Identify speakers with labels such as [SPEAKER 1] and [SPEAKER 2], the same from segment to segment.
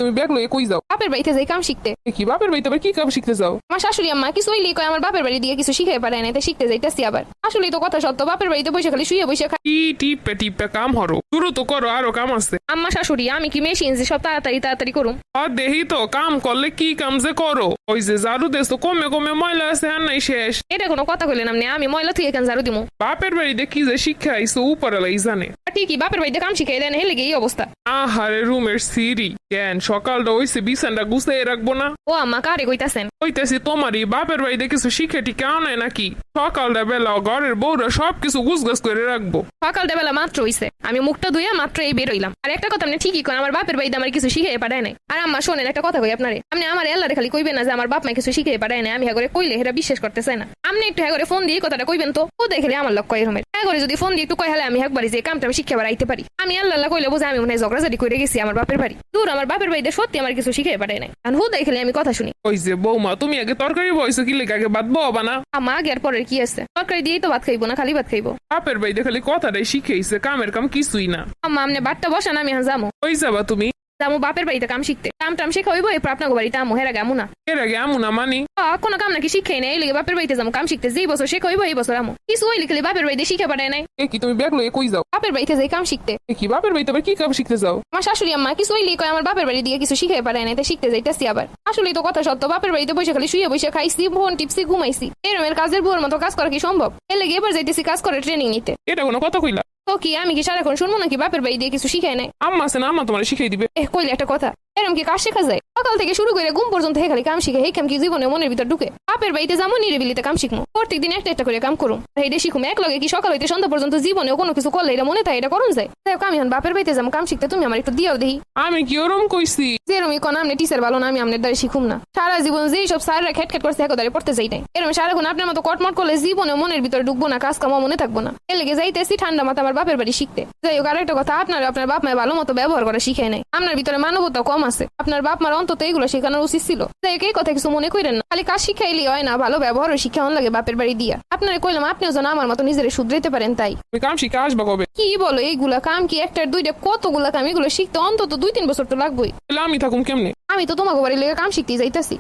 [SPEAKER 1] তুমি ব্যাগ লয়ে কই যাও?
[SPEAKER 2] বাপের বাড়িতে যাই কাম শিখতে।
[SPEAKER 1] কি বাপের বাড়িতে আবার কি কাম শিখতে যাও?
[SPEAKER 2] আমার শাশুড়ি আম্মা কিছু হইলে কয় আমার বাপের বাড়ি দিয়ে কিছু শিখে পারে না, তাই শিখতে যাইতেছি আবার। আসলেই তো কথা সত্য, বাপের বাড়িতে বসে খালি শুয়ে বসে খাই।
[SPEAKER 1] কি টিপে টিপে কাম হরো, শুরু তো করো, আরো কাম আছে।
[SPEAKER 2] আম্মা শাশুড়ি আমি কি মেশিন যে সব তাড়াতাড়ি তাড়াতাড়ি করুম?
[SPEAKER 1] আর দেহি তো কাম করলে কি কাম যে করো, ওই যে ঝাড়ু দেশ তো কমে কমে ময়লা আছে আর নাই শেষ।
[SPEAKER 2] এটা কোনো কথা কইলেন আপনি? আমি ময়লা থুয়ে কেন ঝাড়ু দিমু?
[SPEAKER 1] বাপের বাড়িতে কি যে শিক্ষা আইসো উপরালাই জানে।
[SPEAKER 2] ঠিকই বাপের বাড়িতে কাম শিখাই দেন, হেলে গিয়ে এই অবস্থা।
[SPEAKER 1] আহারে রুমের সিঁড়ি কেন সকালটা হইছে বিছানটা গুছাই রাখবো না?
[SPEAKER 2] ও আম্মা কারে কইতাছেন?
[SPEAKER 1] হইতেছি তোমারই বাপের বাড়িতে কিছু শিখে টিকে আনায় নাকি? সকালটা বেলা ঘরের বউরা সবকিছু গুছগাছ করে রাখবো।
[SPEAKER 2] সকালটা বেলা মাত্র হইছে, আমি মুখটা ধুইয়া মাত্র এই বেরোইলাম। আর একটা কথা আপনি ঠিকই কোন, আমার বাপের বাড়িতে আমার কিছু শিখে পাঠায় নাই। আর আম্মা শোনেন একটা কথা কই আপনারে, আপনি আমার এল্লারে খালি কইবেন না যে আমার বাপ মা কিছু শিখে পাঠায় নাই। আমি হ্যাঁ করে কইলে হেরা বিশ্বাস করতে চায় না। আপনি একটু হ্যাঁ করে ফোন দিয়ে কথাটা কইবেন তো, ও দেখলে আমার লক্ষ্য এরমের। হ্যাঁ করে যদি ফোন দিয়ে একটু কই হলে আমি একবারই যে কামটা আমি শিখে বাড়াইতে পারি। আমি আল্লাহ কইলে বুঝে আমি মনে হয় ঝগড়াঝাড়ি করে গেছি আমার বাপের বাড়ি। দূর আমার বাপের বাড়িতে সত্যি আমার কিছু শিখে পাঠায় নাই। আর হু দেখলে আমি কথা শুনি।
[SPEAKER 1] ওই যে বৌমা তুমি আগে তরকারি বইছো কি লেগে আগে ভাত ববা না?
[SPEAKER 2] আম্মা আগে আর পরের কি আছে, তরকারি দিয়েই তো ভাত খাইবো না, খালি ভাত খাইবো।
[SPEAKER 1] বাপের বাড়িতে খালি কথাটাই শিখেইছে, কামের কাম কিছুই না।
[SPEAKER 2] আম্মা আপনি বাটটা বসান, আমি হ্যাঁ যাবো।
[SPEAKER 1] ওই যাবা তুমি?
[SPEAKER 2] যাবো বাপের বাড়িতে কাম শিখতে। কাম টাম শেখা হইবো, এরপর আপনার বাড়িতে আমো, হেরা গামু না।
[SPEAKER 1] এর আগে আমু না মানি?
[SPEAKER 2] কোনো কাম নাকি শিখে নেই, এই লেগে বাপের বাড়িতে যাবো কাম শিখতে। যেই বছর শেখা হইবো এই বছর আমো। কিছু হইলে খালি বাপের বাড়িতে শিখে পাঠায় নাই।
[SPEAKER 1] এ কি তুমি ব্যাগ লয়ে কই যাও?
[SPEAKER 2] বাপের বাড়িতে যাই কাম শিখতে।
[SPEAKER 1] এ কি বাপের বাড়িতে আবার কি কাম শিখতে যাও?
[SPEAKER 2] আমার শাশুড়ি আম্মা কিছু হইলে কয় আমার বাপের বাড়ি দিয়ে কিছু শিখে পাঠায় নাই, তাই শিখতে যাইতেছি আবার। আসলেই তো কথা সত্য, বাপের বাড়িতে বসে খালি শুয়ে বসে খাইছি, ফোন টিপসি, ঘুমাইছি। এরমের কাজের বুয়ার মতো কাজ করা কি সম্ভব? এর লেগে এবার যাইতেছি কাজ করে ট্রেনিং নিতে।
[SPEAKER 1] এটা কোনো কথা কইলা?
[SPEAKER 2] তো কি আমি কি সারাক্ষণ শুনবো নাকি বাপের বাড়ি দিয়ে কিছু শিখায় নাই?
[SPEAKER 1] আম্মা আছে না, আম্মা তোমার শিখাই দিবে।
[SPEAKER 2] কইলে একটা কথা, এরম কি কাজ শেখা যায়? সকাল থেকে শুরু করে ঘুম পর্যন্ত হে খালি কাম শিখে, এই কাম কি জীবনে মনের ভিতর ঢুকে? বাপের বাড়িতে যাবো নিরিবিলিতে কাম শিখবো, প্রত্যেকদিন একটা একটা করে কাম করুম, এইটা শিখুম। এক লগে কি সকাল হইতে সন্ধ্যা পর্যন্ত জীবনেও কোনো কিছু করলে এটা মনে থাকে, এটা করুন যায়। তাই আমি এখন বাপের বাড়িতে যাবো কাম শিখতে, তুমি আমার একটু দিয়াও দেখি।
[SPEAKER 1] আমি কি ওরম কইছি?
[SPEAKER 2] যেরমি কোন আপনি টিচার ভালো না, আমি আপনার দ্বারা শিখুম না। সারা জীবন যেই সব স্যাররা খেটখেট করছে একদারে পড়তে যাই নাই। এরকম সারাক্ষণ আপনার মতো কটমট করলে জীবনে মনের ভিতরে ঢুকবো না, কাজ কামও মনে থাকবো না। এর লেগে যাইতেছি ঠান্ডা মাথা আমার বাপের বাড়ি শিখতে। যাই হোক, আরেকটা কথা, আপনার বাপ মায়ের ভালো মতো ব্যবহার করা শিখায় নাই। আপনার ভিতরে মানবতা কম আছে। আপনার বাপ মার অন্তত এগুলো শেখানোর উচিত ছিল। যাই হোক, এই কথা কিছু মনে করেন না, খালি কাজ শিখাইলেই হয় না, ভালো ব্যবহারও শিক্ষা লাগে বাপের বাড়ি দিয়া। আপনারা কইলাম আপনিও যেন আমার মতো নিজের শুধরাইতে পারেন। তাই
[SPEAKER 1] তুমি কাম শিখে আসবা কবে?
[SPEAKER 2] কি বলো, এইগুলা কাম কি একটার দুইটা, কতগুলা কাম, এগুলো শিখতে অন্তত 2-3 বছর তো লাগবেই।
[SPEAKER 1] তাহলে আমি থাকুম কেমনে?
[SPEAKER 2] আমি তো তোমাকে বাড়ির লেগে কাম শিখতে যাইতাছি।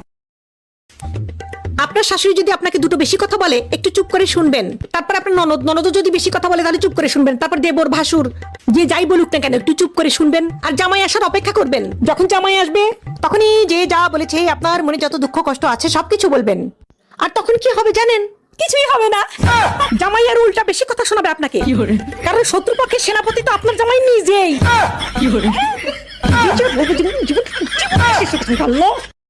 [SPEAKER 3] আপনার শাশুড়ি যদি আপনাকে দুটো বেশি কথা বলে একটু চুপ করে শুনবেন। তারপর আপনার ননদ যদি বেশি কথা বলে তাহলে চুপ করে শুনবেন। তারপর দেবর ভাসুর যে যাই বলুক না কেন একটু চুপ করে শুনবেন। আর জামাই আসার অপেক্ষা করবেন। যখন জামাই আসবে তখনই যে যা বলেছে আপনার মনে যত দুঃখ কষ্ট আছে সবকিছু বলবেন। আর তখন কি হবে জানেন? কিছুই হবে না। জামাই আর উল্টা বেশি কথা শোনাবে আপনাকে, কারণ শত্রুপক্ষের সেনাপতি তো আপনার জামাই নিজেই।